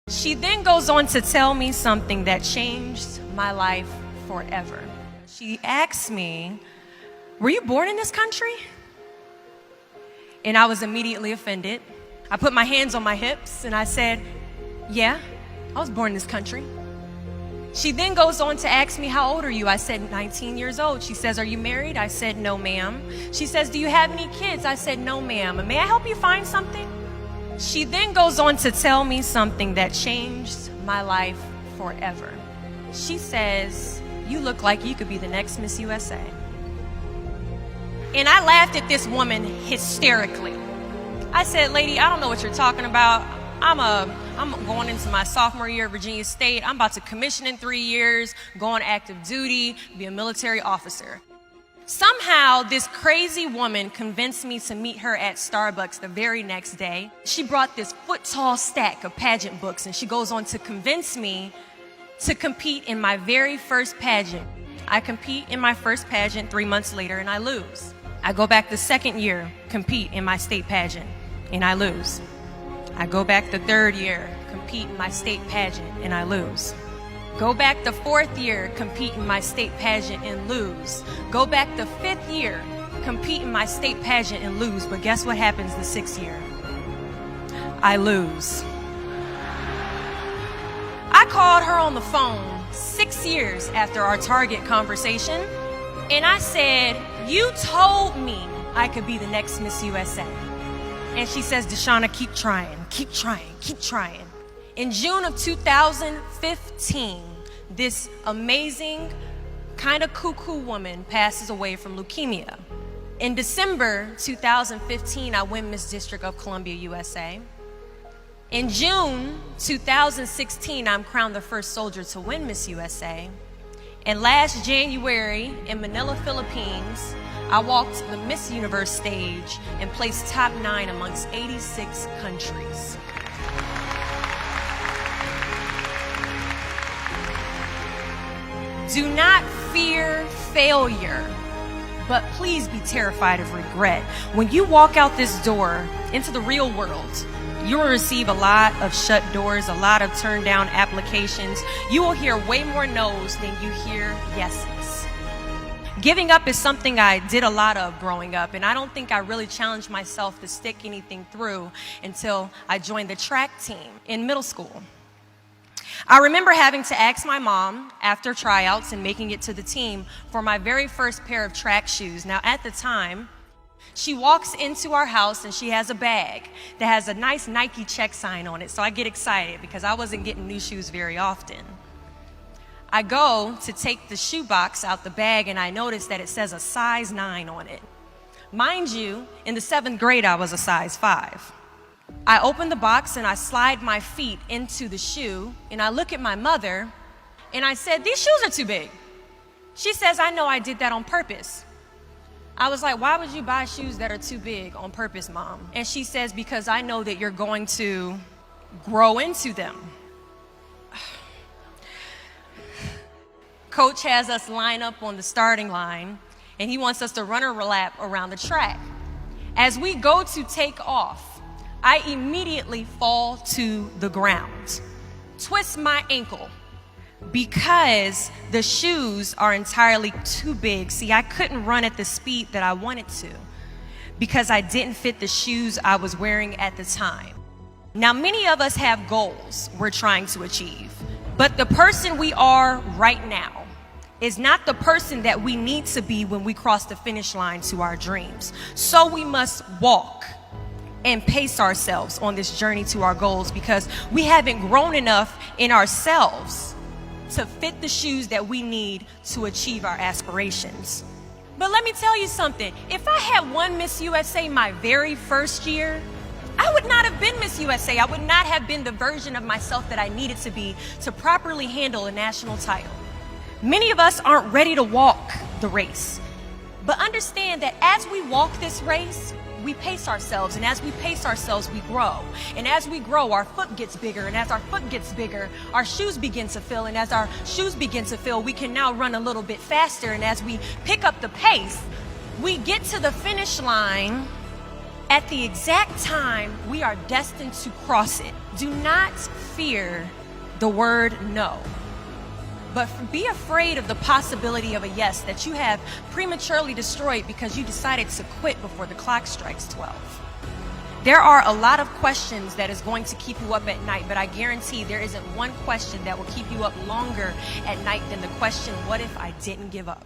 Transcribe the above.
She then goes on to tell me something that changed my life forever. She asks me, "Were you born in this country?" And I was immediately offended. I put my hands on my hips and I said, "Yeah, I was born in this country." She then goes on to ask me, "How old are you?" I said, 19 years old. She says, "Are you married?" I said, "No, ma'am." She says, "Do you have any kids?" I said, "No, ma'am." "May I help you find something?" She then goes on to tell me something that changed my life forever. She says, "You look like you could be the next Miss USA." And I laughed at this woman hysterically. I said, "Lady, I don't know what you're talking about. I'm going into my sophomore year at Virginia State. I'm about to commission in 3 years, go on active duty, be a military officer." Somehow, this crazy woman convinced me to meet her at Starbucks the very next day. She brought this foot-tall stack of pageant books, and she goes on to convince me to compete in my very first pageant. I compete in my first pageant 3 months later, and I lose. I go back the second year, compete in my state pageant, and I lose. I go back the third year, compete in my state pageant, and I lose. Go back the fourth year, compete in my state pageant and lose. Go back the fifth year, compete in my state pageant and lose. But guess what happens the sixth year? I lose. I called her on the phone 6 years after our Target conversation, and I said, "You told me I could be the next Miss USA." And she says, "Deshawna, keep trying, keep trying, keep trying." In June of 2015, this amazing, kind of cuckoo woman passes away from leukemia. In December 2015, I win Miss District of Columbia, USA. In June 2016, I'm crowned the first soldier to win Miss USA. And last January in Manila, Philippines, I walked the Miss Universe stage and placed top 9 amongst 86 countries. Do not fear failure, but please be terrified of regret. When you walk out this door into the real world, you will receive a lot of shut doors, a lot of turned down applications. You will hear way more no's than you hear yeses. Giving up is something I did a lot of growing up, and I don't think I really challenged myself to stick anything through until I joined the track team in middle school. I remember having to ask my mom after tryouts and making it to the team for my very first pair of track shoes. Now, at the time, she walks into our house and she has a bag that has a nice Nike check sign on it. So I get excited because I wasn't getting new shoes very often. I go to take the shoe box out the bag and I notice that it says a size 9 on it. Mind you, in the 7th grade, I was a size 5. I open the box and I slide my feet into the shoe and I look at my mother and I said, "These shoes are too big." She says, "I know, I did that on purpose." I was like, "Why would you buy shoes that are too big on purpose, Mom?" And she says, "Because I know that you're going to grow into them." Coach has us line up on the starting line and he wants us to run a lap around the track. As we go to take off, I immediately fall to the ground, twist my ankle because the shoes are entirely too big. See, I couldn't run at the speed that I wanted to because I didn't fit the shoes I was wearing at the time. Now, many of us have goals we're trying to achieve, but the person we are right now is not the person that we need to be when we cross the finish line to our dreams. So we must walk and pace ourselves on this journey to our goals because we haven't grown enough in ourselves to fit the shoes that we need to achieve our aspirations. But let me tell you something. If I had won Miss USA my very first year, I would not have been Miss USA. I would not have been the version of myself that I needed to be to properly handle a national title. Many of us aren't ready to walk the race. But understand that as we walk this race, we pace ourselves, and as we pace ourselves, we grow. And as we grow, our foot gets bigger, and as our foot gets bigger, our shoes begin to fill, and as our shoes begin to fill, we can now run a little bit faster, and as we pick up the pace, we get to the finish line at the exact time we are destined to cross it. Do not fear the word no, but be afraid of the possibility of a yes that you have prematurely destroyed because you decided to quit before the clock strikes 12. There are a lot of questions that is going to keep you up at night, but I guarantee there isn't one question that will keep you up longer at night than the question, what if I didn't give up?